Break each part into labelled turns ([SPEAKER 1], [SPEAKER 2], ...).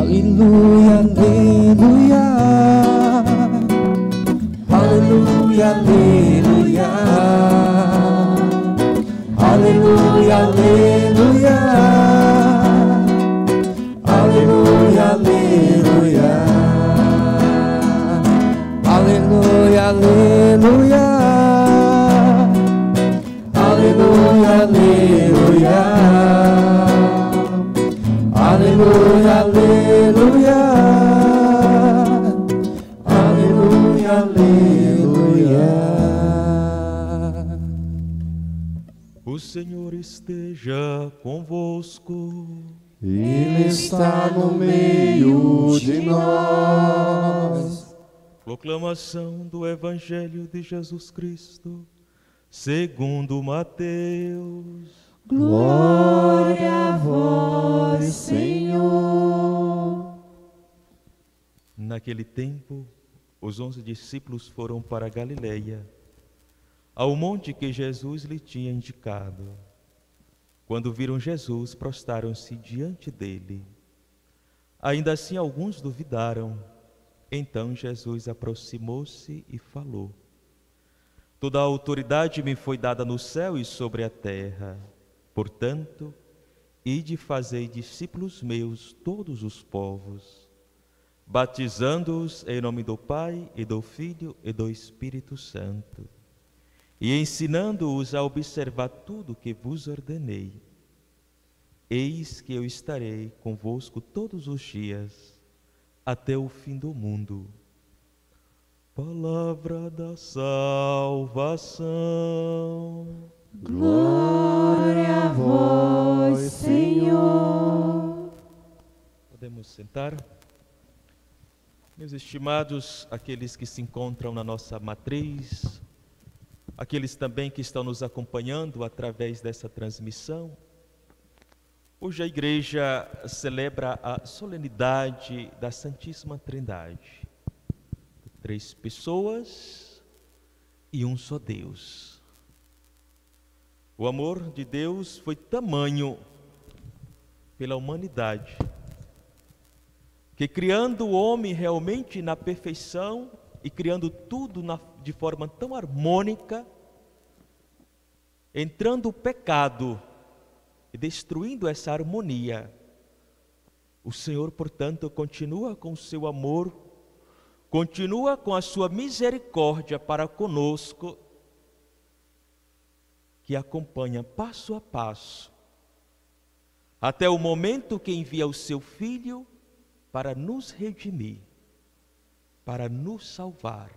[SPEAKER 1] Aleluia, aleluia. Aleluia, aleluia. Aleluia, aleluia. Aleluia, aleluia. Aleluia, aleluia. Aleluia, aleluia. Aleluia, aleluia. Aleluia, aleluia.
[SPEAKER 2] O Senhor esteja convosco.
[SPEAKER 1] Ele está no meio de nós.
[SPEAKER 2] Proclamação do Evangelho de Jesus Cristo, segundo Mateus.
[SPEAKER 1] Glória a vós, Senhor.
[SPEAKER 2] Naquele tempo, os 11 discípulos foram para Galileia, ao monte que Jesus lhe tinha indicado. Quando viram Jesus, prostraram-se diante dele. Ainda assim, alguns duvidaram. Então Jesus aproximou-se e falou: Toda a autoridade me foi dada no céu e sobre a terra. Portanto, ide e fazei discípulos meus todos os povos, batizando-os em nome do Pai e do Filho e do Espírito Santo, e ensinando-os a observar tudo o que vos ordenei. Eis que eu estarei convosco todos os dias, até o fim do mundo. Palavra da salvação.
[SPEAKER 1] Glória a vós, Senhor.
[SPEAKER 2] Podemos sentar? Meus estimados, aqueles que se encontram na nossa matriz, aqueles também que estão nos acompanhando através dessa transmissão, hoje a igreja celebra a solenidade da Santíssima Trindade. 3 pessoas e um só Deus. O amor de Deus foi tamanho pela humanidade, que criando o homem realmente na perfeição e criando tudo de forma tão harmônica, entrando o pecado e destruindo essa harmonia, o Senhor, portanto, continua com o seu amor, continua com a sua misericórdia para conosco, que acompanha passo a passo, até o momento que envia o seu Filho para nos redimir, para nos salvar.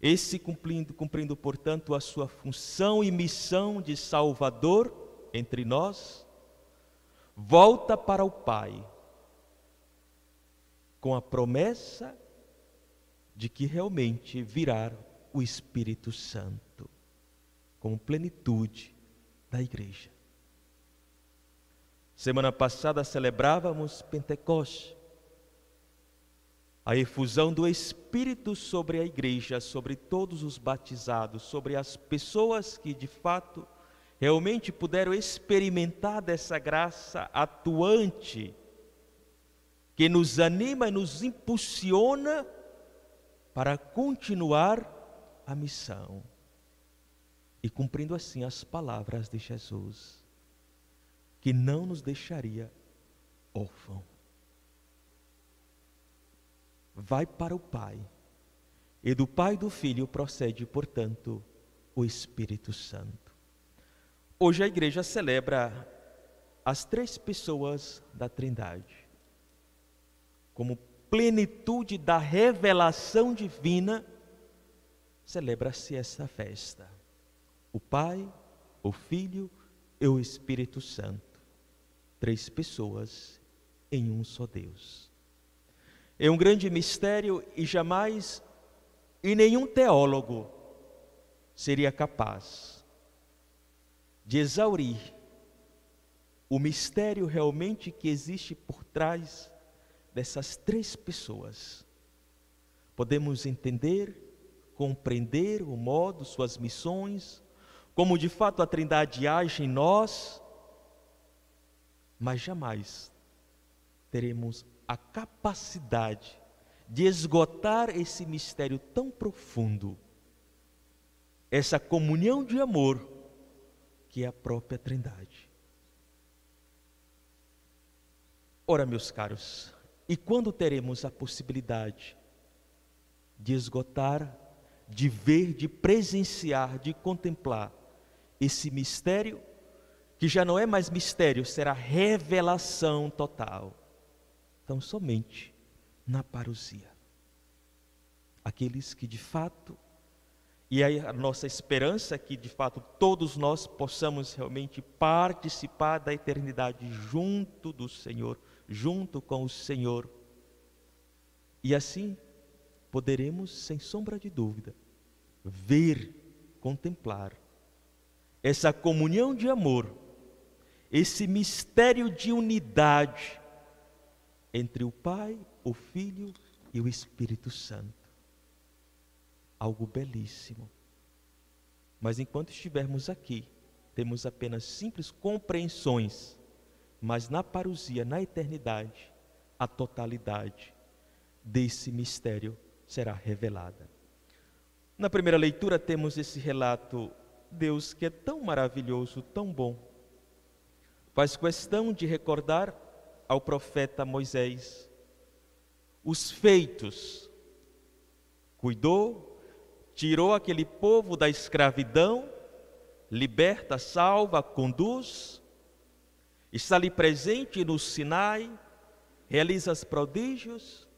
[SPEAKER 2] Esse cumprindo, portanto, a sua função e missão de Salvador entre nós, volta para o Pai, com a promessa de que realmente virá o Espírito Santo, como plenitude da igreja. Semana passada celebrávamos Pentecostes, a efusão do Espírito sobre a igreja, sobre todos os batizados, sobre as pessoas que de fato realmente puderam experimentar dessa graça atuante, que nos anima e nos impulsiona para continuar a missão. E cumprindo assim as palavras de Jesus, que não nos deixaria órfão. Vai para o Pai, e do Pai e do Filho procede, portanto, o Espírito Santo. Hoje a igreja celebra as 3 pessoas da Trindade, como plenitude da revelação divina, celebra-se essa festa. O Pai, o Filho e o Espírito Santo. 3 pessoas em um só Deus. É um grande mistério e jamais, e nenhum teólogo seria capaz de exaurir o mistério realmente que existe por trás dessas 3 pessoas. Podemos entender, compreender o modo, suas missões, como de fato a Trindade age em nós, mas jamais teremos a capacidade de esgotar esse mistério tão profundo, essa comunhão de amor que é a própria Trindade. Ora, meus caros, e quando teremos a possibilidade de esgotar, de ver, de presenciar, de contemplar esse mistério, que já não é mais mistério, será revelação total? Então, somente na parousia. Aqueles que de fato, e aí a nossa esperança é que de fato todos nós possamos realmente participar da eternidade junto do Senhor, junto com o Senhor. E assim poderemos, sem sombra de dúvida, ver, contemplar essa comunhão de amor, esse mistério de unidade entre o Pai, o Filho e o Espírito Santo. Algo belíssimo. Mas enquanto estivermos aqui, temos apenas simples compreensões, mas na parousia, na eternidade, a totalidade desse mistério será revelada. Na primeira leitura temos esse relato, Deus que é tão maravilhoso, tão bom, faz questão de recordar ao profeta Moisés os feitos, cuidou, tirou aquele povo da escravidão, liberta, salva, conduz, está ali presente no Sinai, realiza os prodígios,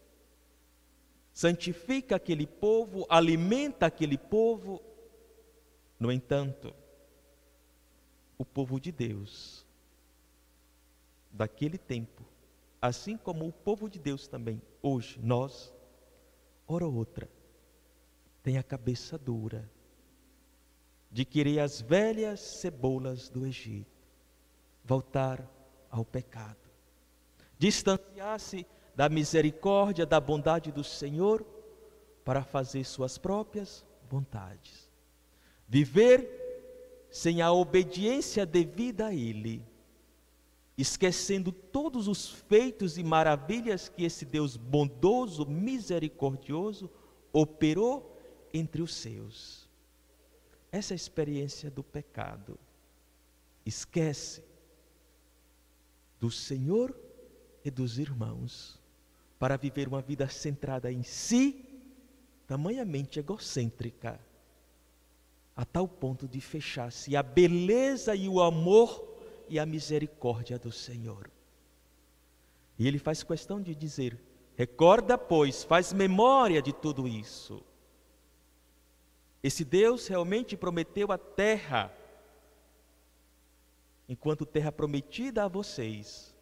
[SPEAKER 2] santifica aquele povo, alimenta aquele povo. No entanto, o povo de Deus, daquele tempo, assim como o povo de Deus também, hoje, nós, hora ou outra, tem a cabeça dura de querer as velhas cebolas do Egito, voltar ao pecado, distanciar-se da misericórdia, da bondade do Senhor, para fazer suas próprias vontades, viver sem a obediência devida a Ele, esquecendo todos os feitos e maravilhas que esse Deus bondoso, misericordioso, operou entre os seus. Essa é a experiência do pecado. Esquece do Senhor e dos irmãos, para viver uma vida centrada em si, tamanhamente egocêntrica, a tal ponto de fechar-se a beleza e o amor e a misericórdia do Senhor. E ele faz questão de dizer: recorda, pois, faz memória de tudo isso. Esse Deus realmente prometeu a terra, enquanto terra prometida a vocês,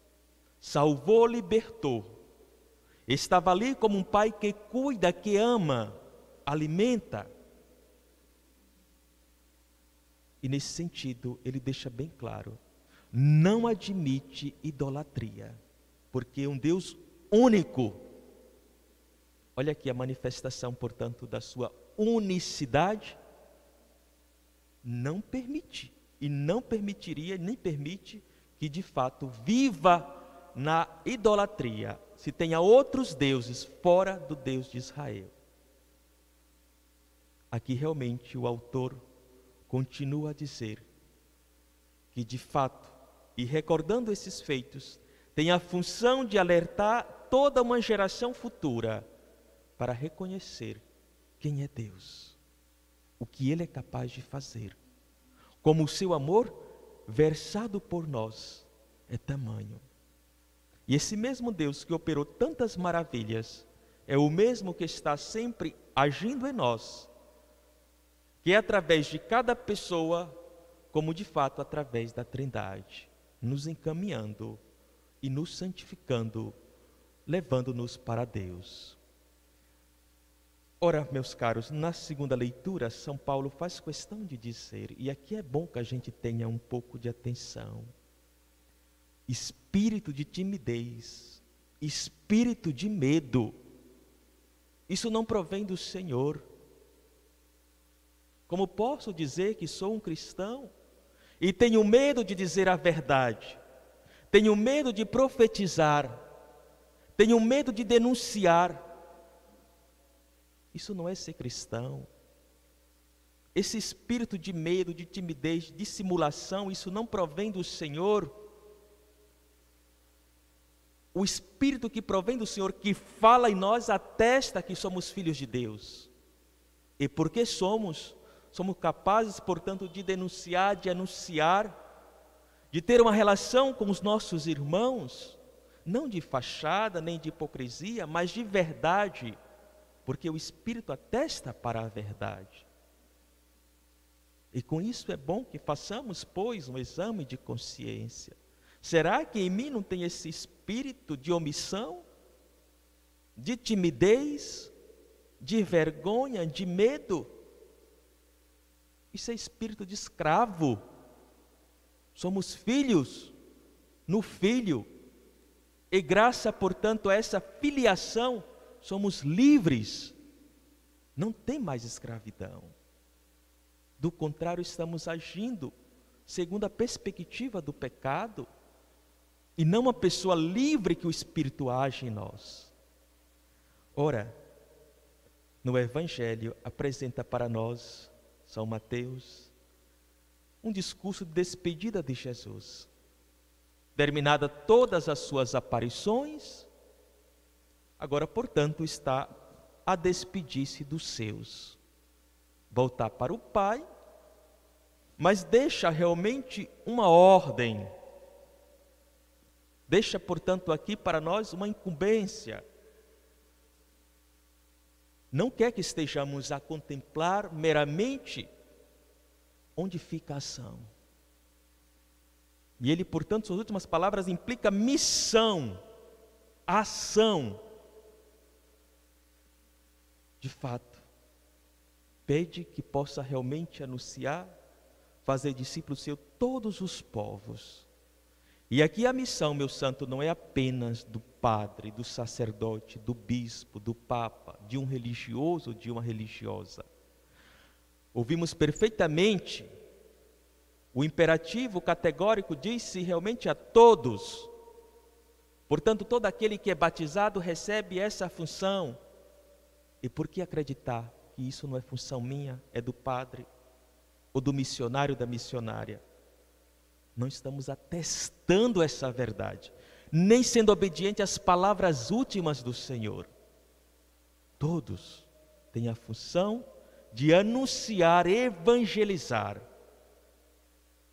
[SPEAKER 2] salvou, libertou, estava ali como um pai que cuida, que ama, alimenta. E nesse sentido, ele deixa bem claro, não admite idolatria, porque um Deus único, olha aqui a manifestação, portanto, da sua unicidade, não permite, e não permitiria, nem permite, que de fato viva na idolatria, se tenha outros deuses fora do Deus de Israel. Aqui realmente o autor continua a dizer que de fato, e recordando esses feitos, tem a função de alertar toda uma geração futura para reconhecer quem é Deus, o que Ele é capaz de fazer, como o seu amor versado por nós é tamanho. E esse mesmo Deus que operou tantas maravilhas, é o mesmo que está sempre agindo em nós, que é através de cada pessoa, como de fato através da Trindade, nos encaminhando e nos santificando, levando-nos para Deus. Ora, meus caros, na segunda leitura, São Paulo faz questão de dizer, e aqui é bom que a gente tenha um pouco de atenção: espírito de timidez, espírito de medo, isso não provém do Senhor. Como posso dizer que sou um cristão e tenho medo de dizer a verdade, tenho medo de profetizar, tenho medo de denunciar. Isso não é ser cristão. Esse espírito de medo, de timidez, de dissimulação, isso não provém do Senhor. O Espírito que provém do Senhor, que fala em nós, atesta que somos filhos de Deus. E porque somos capazes, portanto, de denunciar, de anunciar, de ter uma relação com os nossos irmãos, não de fachada, nem de hipocrisia, mas de verdade, porque o Espírito atesta para a verdade. E com isso é bom que façamos, pois, um exame de consciência. Será que em mim não tem esse espírito de omissão, de timidez, de vergonha, de medo? Isso é espírito de escravo. Somos filhos no Filho. E graças, portanto, a essa filiação, somos livres. Não tem mais escravidão. Do contrário, estamos agindo segundo a perspectiva do pecado, e não uma pessoa livre que o Espírito age em nós. Ora, no Evangelho apresenta para nós, São Mateus, um discurso de despedida de Jesus. Terminada todas as suas aparições, agora, portanto, está a despedir-se dos seus. Voltar para o Pai, mas deixa realmente uma ordem. Deixa, portanto, aqui para nós uma incumbência. Não quer que estejamos a contemplar meramente onde fica a ação. E ele, portanto, suas últimas palavras implica missão, ação. De fato, pede que possa realmente anunciar, fazer discípulos seus todos os povos. E aqui a missão, meu santo, não é apenas do padre, do sacerdote, do bispo, do papa, de um religioso ou de uma religiosa. Ouvimos perfeitamente o imperativo categórico diz-se realmente a todos. Portanto, todo aquele que é batizado recebe essa função. E por que acreditar que isso não é função minha, é do padre, ou do missionário, da missionária? Não estamos atestando essa verdade, nem sendo obediente às palavras últimas do Senhor. Todos têm a função de anunciar, evangelizar.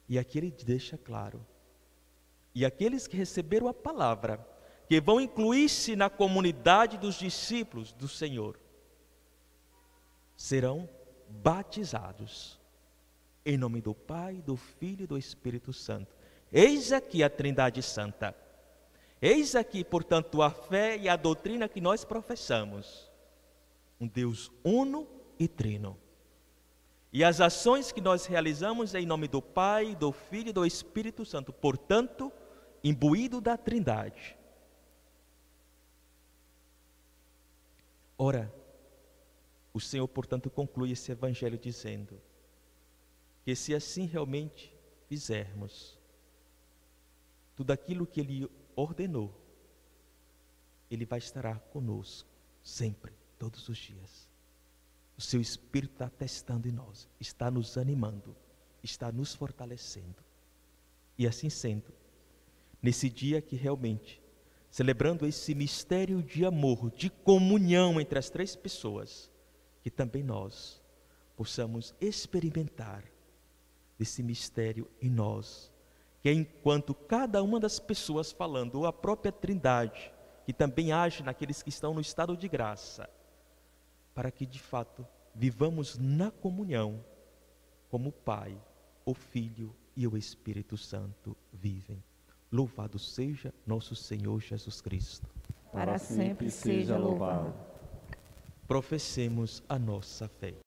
[SPEAKER 2] E aqui ele deixa claro, e aqueles que receberam a palavra, que vão incluir-se na comunidade dos discípulos do Senhor, serão batizados em nome do Pai, do Filho e do Espírito Santo. Eis aqui a Trindade Santa. Eis aqui, portanto, a fé e a doutrina que nós professamos. Um Deus uno e trino. E as ações que nós realizamos em nome do Pai, do Filho e do Espírito Santo. Portanto, imbuído da Trindade. Ora, o Senhor, portanto, conclui esse evangelho dizendo que se assim realmente fizermos tudo aquilo que Ele ordenou, Ele vai estar conosco sempre, todos os dias. O Seu Espírito está testando em nós, está nos animando, está nos fortalecendo. E assim sendo, nesse dia que realmente, celebrando esse mistério de amor, de comunhão entre as três pessoas, que também nós possamos experimentar desse mistério em nós, que é enquanto cada uma das pessoas falando, ou a própria Trindade, que também age naqueles que estão no estado de graça, para que de fato vivamos na comunhão, como o Pai, o Filho e o Espírito Santo vivem. Louvado seja nosso Senhor Jesus Cristo.
[SPEAKER 1] Para sempre seja louvado.
[SPEAKER 2] Professemos a nossa fé.